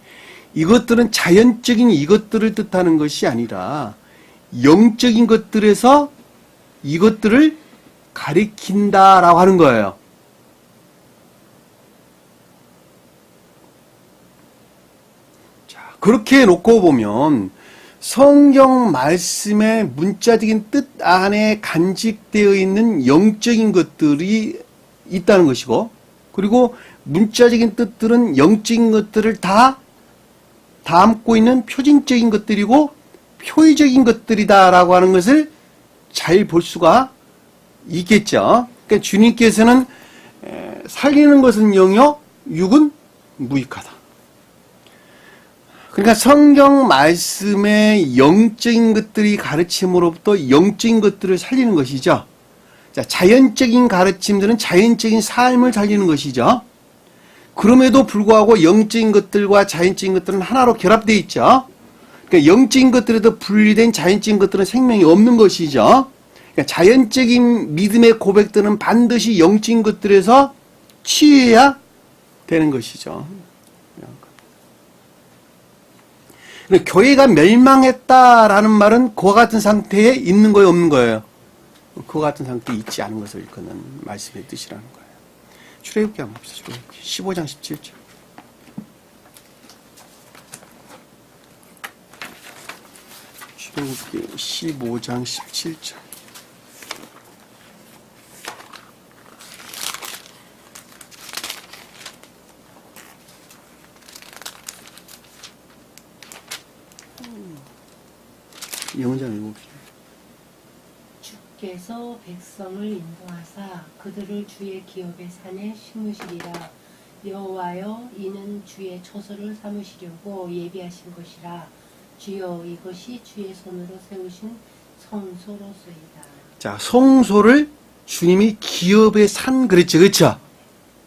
이것들은 자연적인 이것들을 뜻하는 것이 아니라 영적인 것들에서 이것들을 가리킨다라고 하는 거예요. 자, 그렇게 놓고 보면 성경 말씀의 문자적인 뜻 안에 간직되어 있는 영적인 것들이 있다는 것이고, 그리고 문자적인 뜻들은 영적인 것들을 다 담고 있는 표징적인 것들이고 표의적인 것들이다라고 하는 것을 잘 볼 수가 있겠죠. 그러니까 주님께서는 살리는 것은 영이요 육은 무익하다. 그러니까 성경 말씀의 영적인 것들이 가르침으로부터 영적인 것들을 살리는 것이죠. 자, 자연적인 가르침들은 자연적인 삶을 살리는 것이죠. 그럼에도 불구하고 영적인 것들과 자연적인 것들은 하나로 결합되어 있죠. 그러니까 영적인 것들에도 분리된 자연적인 것들은 생명이 없는 것이죠. 그러니까 자연적인 믿음의 고백들은 반드시 영적인 것들에서 취해야 되는 것이죠. 교회가 멸망했다라는 말은 그와 같은 상태에 있는 거예요, 없는 거예요? 그와 같은 상태에 있지 않은 것을 일컫는 말씀의 뜻이라는 거예요. 출애굽기 한번 봅시다. 출애굽기 15장 17절. 출애굽기 15장 17절. 영장 읽어봅시다. 주께서 백성을 인도하사 그들을 주의 기업의 산에 심으시리라. 여호와여, 이는 주의 처소를 삼으시려고 예비하신 것이라. 주여, 이것이 주의 손으로 세우신 성소로소이다. 자, 성소를 주님이 기업의 산 그랬죠, 그렇죠?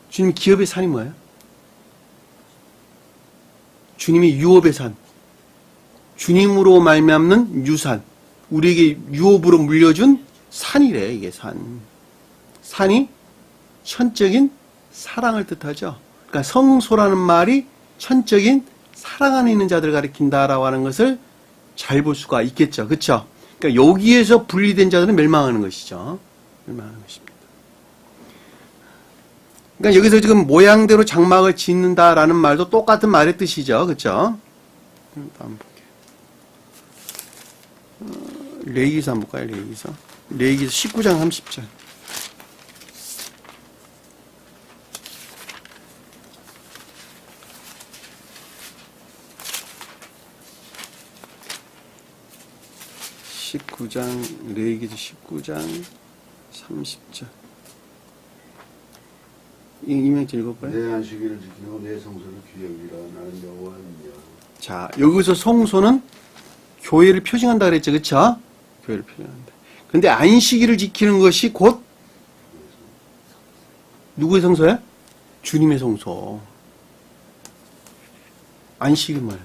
주님 기업의 산이 뭐예요? 주님이 유업의 산, 주님으로 말미암는 유산, 우리에게 유업으로 물려준 산이래. 이게 산이 천적인 사랑을 뜻하죠. 그러니까 성소라는 말이 천적인 사랑 안에 있는 자들을 가리킨다라고 하는 것을 잘 볼 수가 있겠죠. 그렇죠? 그러니까 여기에서 분리된 자들은 멸망하는 것이죠. 멸망하는 것입니다. 그러니까 여기서 지금 모양대로 장막을 짓는다라는 말도 똑같은 말의 뜻이죠. 그렇죠? 다음 볼게요. 레위기서 한번 볼까요? 레위기서 19장 30절. 레위기서 19장 30절. 이명재 읽어볼까요? 내 안식일을 지키고 내 성소를 귀여기라. 나는 여호와니라. 자, 여기서 성소는 교회를 표징한다 그랬죠. 그렇죠? 교회를 표징한다. 근데 안식일을 지키는 것이 곧 누구의 성소야? 주님의 성소. 안식이 뭐예요?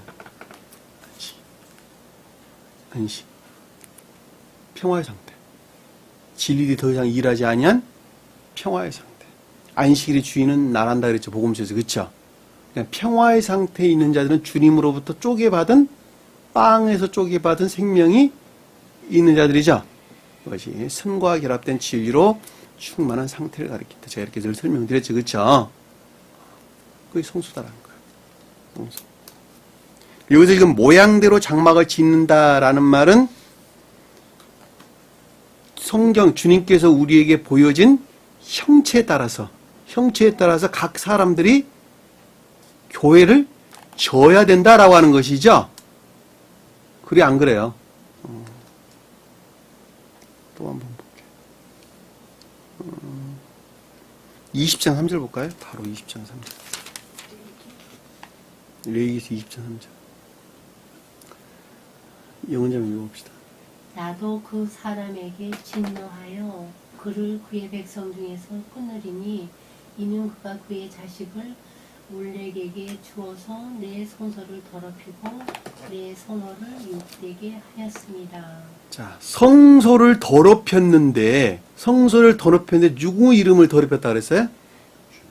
안식. 평화의 상태. 진리들이 더 이상 일하지 아니한 평화의 상태. 안식일의 주인은 나란다 그랬죠. 복음서에서. 그렇죠? 그러니까 평화의 상태에 있는 자들은 주님으로부터 쪼개받은 빵에서 쪼개받은 생명이 있는 자들이죠. 그것이 선과 결합된 진리로 충만한 상태를 가리킨다. 제가 이렇게 늘 설명드렸죠. 그렇죠? 그게 성수다라는 거예요. 성수. 여기서 지금 모양대로 장막을 짓는다라는 말은 성경 주님께서 우리에게 보여진 형체에 따라서 각 사람들이 교회를 져야 된다라고 하는 것이죠. 그래 안 그래요? 또 한번 볼게요. 20장 3절 볼까요? 바로 20장 3절. 레위기서 20장 3절. 영원자만 읽어봅시다. 나도 그 사람에게 진노하여 그를 그의 백성 중에서 끊으리니 이는 그가 그의 자식을 몰렉에게 주어서 내 성소를 더럽히고 내 성호를 욕되게 하였습니다. 자, 성소를 더럽혔는데 누구 이름을 더럽혔다 그랬어요?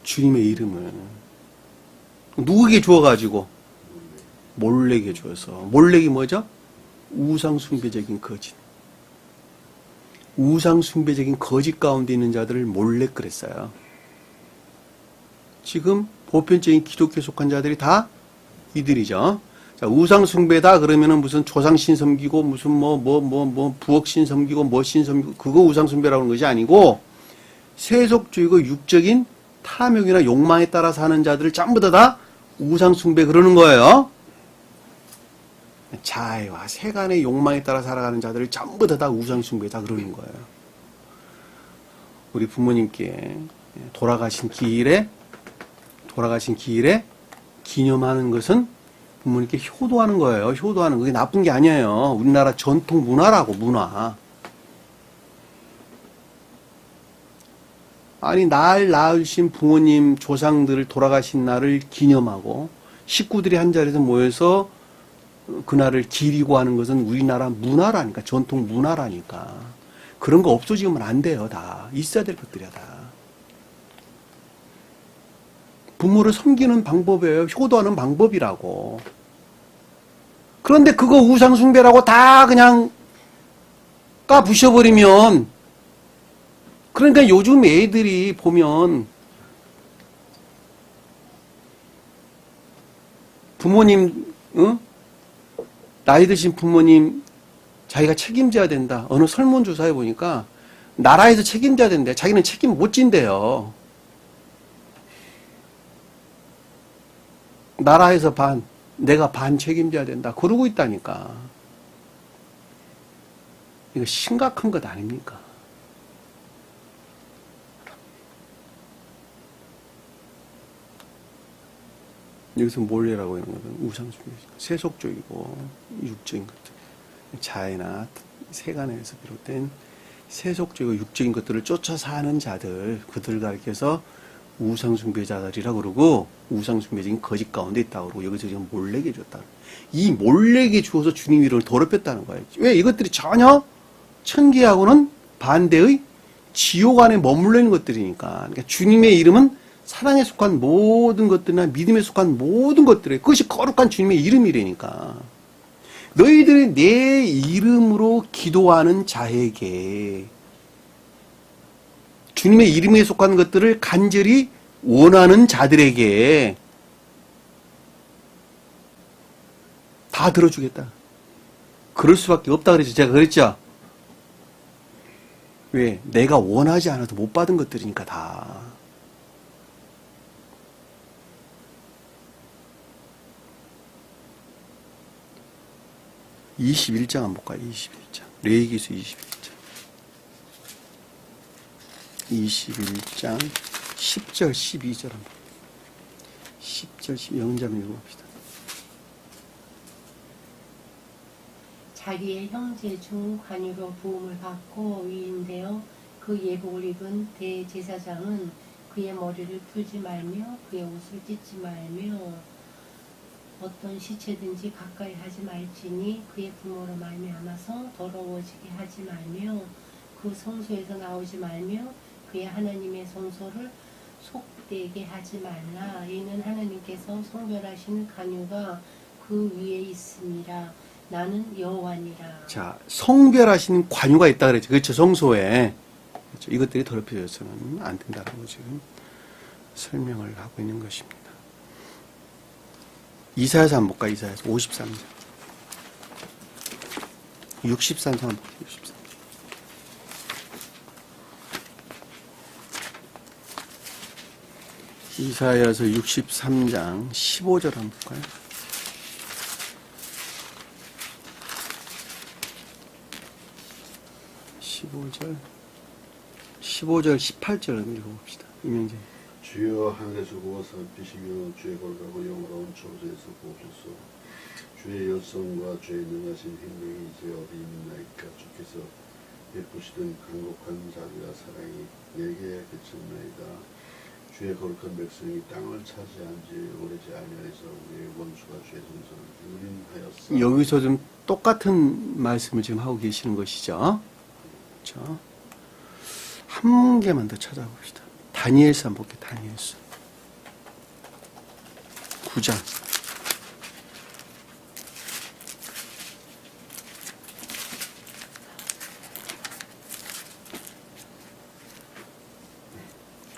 주님의 이름을. 누구에게 주어가지고? 몰렉에게 주어서. 몰렉이 뭐죠? 우상숭배적인 거짓. 우상숭배적인 거짓 가운데 있는 자들을 몰렉 그랬어요. 지금 보편적인 기독교에 속한 자들이 다 이들이죠. 자, 우상숭배다 그러면은 무슨 조상신 섬기고 무슨 부엌신 섬기고 뭐신 섬기고 그거 우상숭배라고 하는 것이 아니고 세속주의고 육적인 탐욕이나 욕망에 따라 사는 자들을 전부 다 우상숭배 그러는 거예요. 자애와 세간의 욕망에 따라 살아가는 자들을 전부 다 우상숭배다 그러는 거예요. 우리 부모님께 돌아가신 기일에 기념하는 것은 부모님께 효도하는 거예요. 효도하는 그게 나쁜 게 아니에요. 우리나라 전통 문화라고 문화. 아니 날 낳으신 부모님 조상들을 돌아가신 날을 기념하고 식구들이 한 자리에서 모여서 그날을 기리고 하는 것은 우리나라 문화라니까. 전통 문화라니까. 그런 거 없어지면 안 돼요. 다 있어야 될 것들이야 다. 부모를 섬기는 방법이에요. 효도하는 방법이라고. 그런데 그거 우상숭배라고 다 그냥 까부셔버리면, 그러니까 요즘 애들이 보면 부모님, 나이 드신 부모님 자기가 책임져야 된다. 어느 설문조사에 보니까 나라에서 책임져야 된대. 자기는 책임 못 진대요. 나라에서 내가 반 책임져야 된다. 그러고 있다니까. 이거 심각한 것 아닙니까? 여기서 몰래라고 하는 것은 우상숭배, 세속적이고 육적인 것들, 자애나 세간에서 비롯된 세속적이고 육적인 것들을 쫓아 사는 자들, 그들 가르쳐서 우상숭배자들이라고 그러고 우상숭배적인 거짓 가운데 있다고 그러고 여기서 지금 몰래게 줬다. 이 몰래게 주어서 주님 이름을 더럽혔다는 거예요. 왜? 이것들이 전혀 천계하고는 반대의 지옥 안에 머물러 있는 것들이니까. 그러니까 주님의 이름은 사랑에 속한 모든 것들이나 믿음에 속한 모든 것들에 그것이 거룩한 주님의 이름이라니까. 너희들이 내 이름으로 기도하는 자에게 주님의 이름에 속한 것들을 간절히 원하는 자들에게 다 들어주겠다. 그럴 수밖에 없다 그랬죠. 제가 그랬죠. 왜? 내가 원하지 않아도 못 받은 것들이니까 다. (21장) 한번 볼까요? 21장. 레위기서 21장 10절 12절 한번. 10절 12절 영자만 읽어봅시다. 자기의 형제 중 관유로 부음을 받고 위임되어 그 예복을 입은 대제사장은 그의 머리를 풀지 말며 그의 옷을 찢지 말며 어떤 시체든지 가까이 하지 말지니 그의 부모로 말미암아서 더러워지게 하지 말며 그 그 성소에서 나오지 말며 그의 하나님의 성소를 속되게 하지 말라. 이는 하나님께서 성별하시는 관유가 그 위에 있음이라. 나는 여호와니라. 자, 성별하시는 관유가 있다 그랬죠. 그렇죠. 성소에. 그렇죠. 이것들이 더럽혀져서는 안 된다고 지금 설명을 하고 있는 것입니다. 이사야서 한번 볼까? 이사야서 53장. 63장 한번 볼게요. 63장. 이사야서 63장 15절 한번 볼까요? 15절 18절 읽어봅시다. 이명재. 주여 하늘에서 보아 살피시며 주의 걸가고 영원한 저주에서 보소서. 주의 여성과 주의 능하신 행동이 이제 어디 있나이까. 주께서 베푸시던 강곡한 자비와 사랑이 내게 그쳤나이다. 주의 거룩한 백성이 땅을 차지한 지 오래지 아니하여서 우리의 원수가 주의 성전을 유린하였어. 여기서 좀 똑같은 말씀을 지금 하고 계시는 것이죠. 그렇죠? 한 개만 더 찾아봅시다. 다니엘서 한번 볼게요. 다니엘서 9장.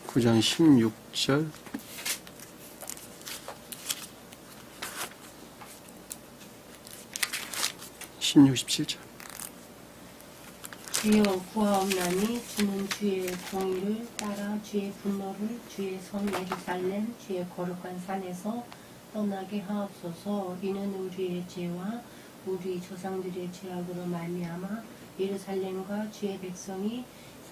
(9장) 16절 16, 17절. 주여 구하옵나니 주는 주의 공의를 따라 주의 분노를 주의 성 예루살렘 주의 거룩한 산에서 떠나게 하옵소서. 이는 우리의 죄와 우리 조상들의 죄악으로 말미암아 예루살렘과 주의 백성이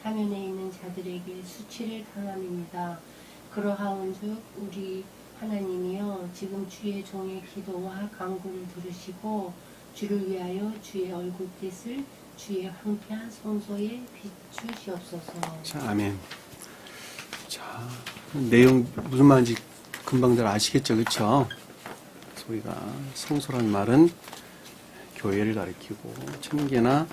사면에 있는 자들에게 수치를 당함입니다. 그러하온즉 우리 하나님이여 지금 주의 종의 기도와 간구를 들으시고 주를 위하여 주의 얼굴빛을 주의 황폐한 성소에 비추시옵소서. 자, 아멘. 자, 내용 무슨 말인지 금방들 아시겠죠, 그렇죠? 우리가 성소라는 말은 교회를 가리키고 천계나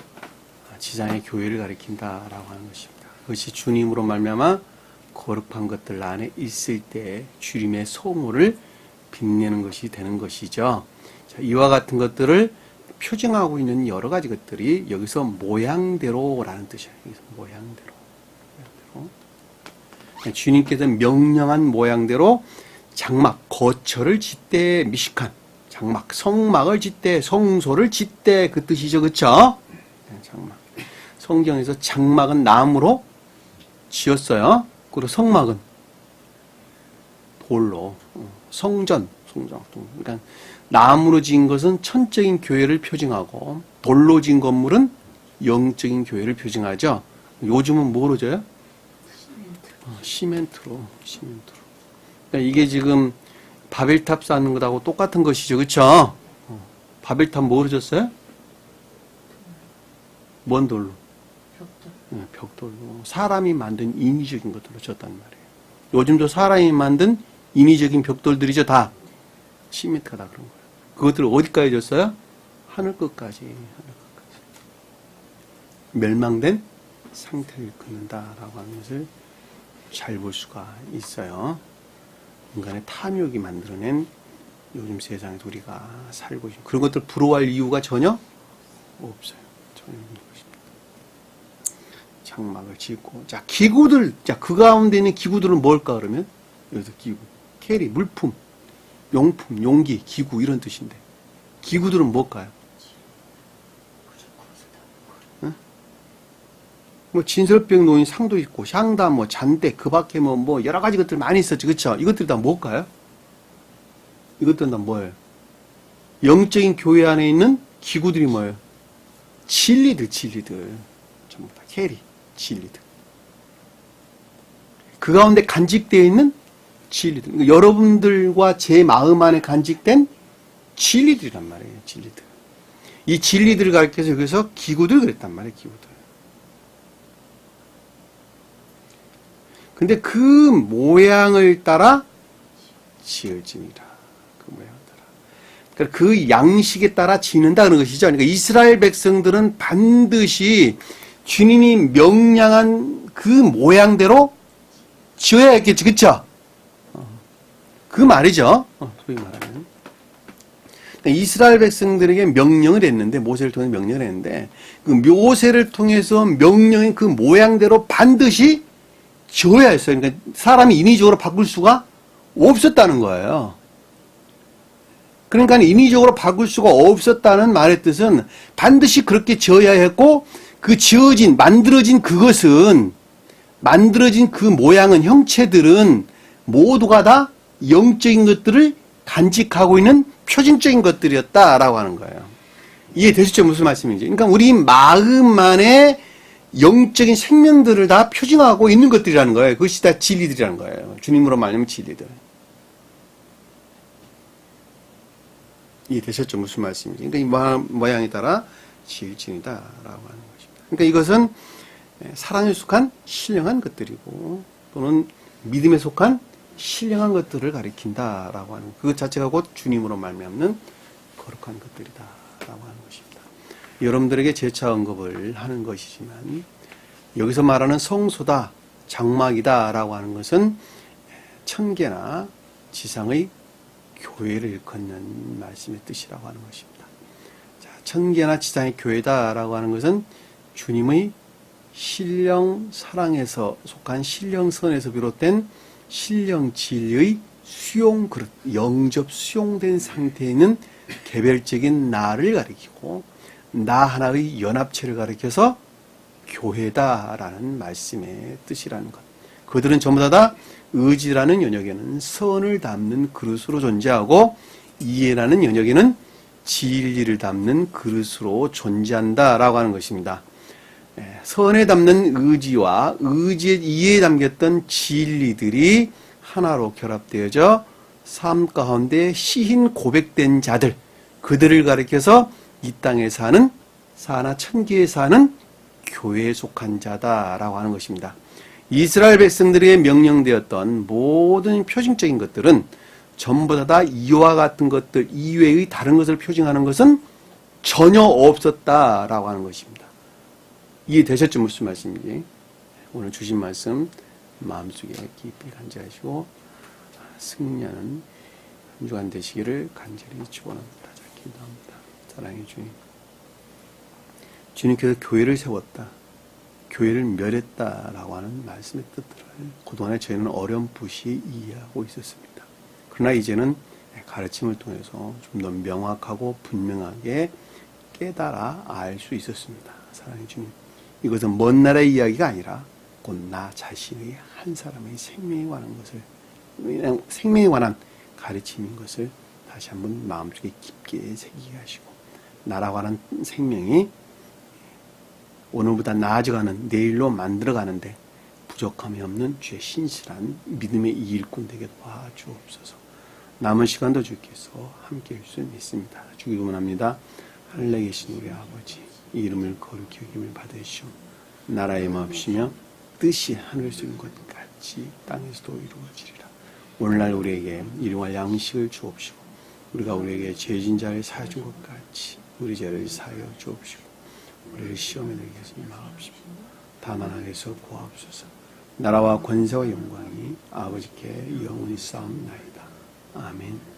지상의 교회를 가리킨다라고 하는 것입니다. 그것이 주님으로 말미암아 거룩한 것들 안에 있을 때 주님의 소물을 빛내는 것이 되는 것이죠. 자, 이와 같은 것들을 표징하고 있는 여러 가지 것들이 여기서 모양대로라는 뜻이에요. 여기서 모양대로. 주님께서 명령한 모양대로 장막, 거처를 짓되 미식한 장막, 성막을 짓되 성소를 짓되 그 뜻이죠. 그렇죠? 장막. 성경에서 장막은 나무로 지었어요. 그리고 성막은 돌로, 성전. 그러니까 나무로 지은 것은 천적인 교회를 표징하고 돌로 지은 건물은 영적인 교회를 표징하죠. 요즘은 뭐로 져요? 시멘트로. 그러니까 이게 지금 바벨탑 쌓는 것하고 똑같은 것이죠. 그렇죠? 바벨탑 뭐로 졌어요? 뭔 돌로? 벽돌로. 사람이 만든 인위적인 것들로 졌단 말이에요. 요즘도 사람이 만든 인위적인 벽돌들이죠. 다 시멘트가 다 그런 거예요. 그것들을 어디까지 졌어요? 하늘 끝까지. 멸망된 상태를 이끌는다라고 하는 것을 잘 볼 수가 있어요. 인간의 탐욕이 만들어낸 요즘 세상에서 우리가 살고 있는 그런 것들 부러워할 이유가 전혀 없어요. 전혀 없는 것입니다. 장막을 짓고, 자, 기구들, 자, 그 가운데 있는 기구들은 뭘까, 그러면? 여기서 기구. 캐리, 물품, 용품, 용기, 기구, 이런 뜻인데. 기구들은 뭘까요? 응? 뭐, 진설병 놓인 상도 있고, 향다, 뭐, 잔대, 그 밖에 뭐, 여러 가지 것들 많이 있었지, 그쵸? 이것들이 다 뭘까요? 이것들은 다 뭐예요? 영적인 교회 안에 있는 기구들이 뭐예요? 진리들. 전부 다 캐리, 진리들. 그 가운데 간직되어 있는 진리들. 그러니까 여러분들과 제 마음 안에 간직된 진리들이란 말이에요, 진리들. 이 진리들을 가르쳐서 여기서 기구들 그랬단 말이에요, 기구들. 근데 그 모양을 따라 지을지니라. 그 모양을 따라. 그러니까 그 양식에 따라 지는다 그런 것이죠. 그러니까 이스라엘 백성들은 반드시 주님이 명령한 그 모양대로 지어야 했겠지, 그쵸? 그 말이죠. 소위 말하면. 이스라엘 백성들에게 명령을 했는데, 모세를 통해 명령을 했는데, 그 모세를 통해서 명령인 그 모양대로 반드시 지어야 했어요. 그러니까 사람이 인위적으로 바꿀 수가 없었다는 거예요. 그러니까 인위적으로 바꿀 수가 없었다는 말의 뜻은 반드시 그렇게 지어야 했고, 그 만들어진 그 모양은, 형체들은 모두가 다 영적인 것들을 간직하고 있는 표징적인 것들이었다라고 하는 거예요. 이해되시죠? 무슨 말씀인지. 그러니까 우리 마음 안에 영적인 생명들을 다 표징하고 있는 것들이라는 거예요. 그것이 다 진리들이라는 거예요. 주님으로 말하면 진리들. 이해되셨죠? 무슨 말씀인지. 그러니까 이 모양에 따라 지을지니다라고 하는 것입니다. 그러니까 이것은 사랑에 속한 신령한 것들이고, 또는 믿음에 속한 신령한 것들을 가리킨다라고 하는, 그것 자체가 곧 주님으로 말미암는 거룩한 것들이다라고 하는 것입니다. 여러분들에게 재차 언급을 하는 것이지만, 여기서 말하는 성소다, 장막이다라고 하는 것은 천계나 지상의 교회를 일컫는 말씀의 뜻이라고 하는 것입니다. 자, 천계나 지상의 교회다라고 하는 것은 주님의 신령 사랑에서 속한 신령선에서 비롯된 신령 진리의 수용 그릇, 영접 수용된 상태에 있는 개별적인 나를 가리키고, 나 하나의 연합체를 가리켜서 교회다라는 말씀의 뜻이라는 것. 그들은 전부 다 의지라는 영역에는 선을 담는 그릇으로 존재하고, 이해라는 영역에는 진리를 담는 그릇으로 존재한다라고 하는 것입니다. 선에 담는 의지와 의지의 이해에 담겼던 진리들이 하나로 결합되어져 삶 가운데 시인 고백된 자들, 그들을 가리켜서 이 땅에 사는, 사나 천기에 사는 교회에 속한 자다라고 하는 것입니다. 이스라엘 백성들에게 명령되었던 모든 표징적인 것들은 전부 다 이와 같은 것들 이외의 다른 것을 표징하는 것은 전혀 없었다라고 하는 것입니다. 이해되셨죠? 무슨 말씀인지. 오늘 주신 말씀 마음속에 깊이 간직하시고 승리하는 한 주간 되시기를 간절히 축원합니다. 기도합니다. 사랑해 주님. 주님께서 교회를 세웠다, 교회를 멸했다라고 하는 말씀의 뜻들을 그동안에 저희는 어렴풋이 이해하고 있었습니다. 그러나 이제는 가르침을 통해서 좀 더 명확하고 분명하게 깨달아 알 수 있었습니다. 사랑해 주님. 이것은 먼 나라의 이야기가 아니라 곧 나 자신의 한 사람의 생명에 관한 가르침인 것을 다시 한번 마음속에 깊게 새기게 하시고, 나라고 하는 생명이 오늘보다 나아져가는, 내일로 만들어가는데 부족함이 없는 주의 신실한 믿음의 일꾼 되게 도와주옵소서. 남은 시간도 주께서 함께 할 수 있습니다. 주기 원합니다. 하늘에 계신 우리 아버지, 이 이름을 거룩히 여김을 받으시오. 나라에 마옵시며 뜻이 하늘에서 이룬 것 같이 땅에서도 이루어지리라. 오늘날 우리에게 일용할 양식을 주옵시고, 우리가 우리에게 죄진 자를 사해준 것 같이 우리 죄를 사하여 주옵시고, 우리를 시험에 들게 하지 마옵시며 다만 악에서 구하옵소서. 나라와 권세와 영광이 아버지께 영원히 쌓옵나이다. 아멘.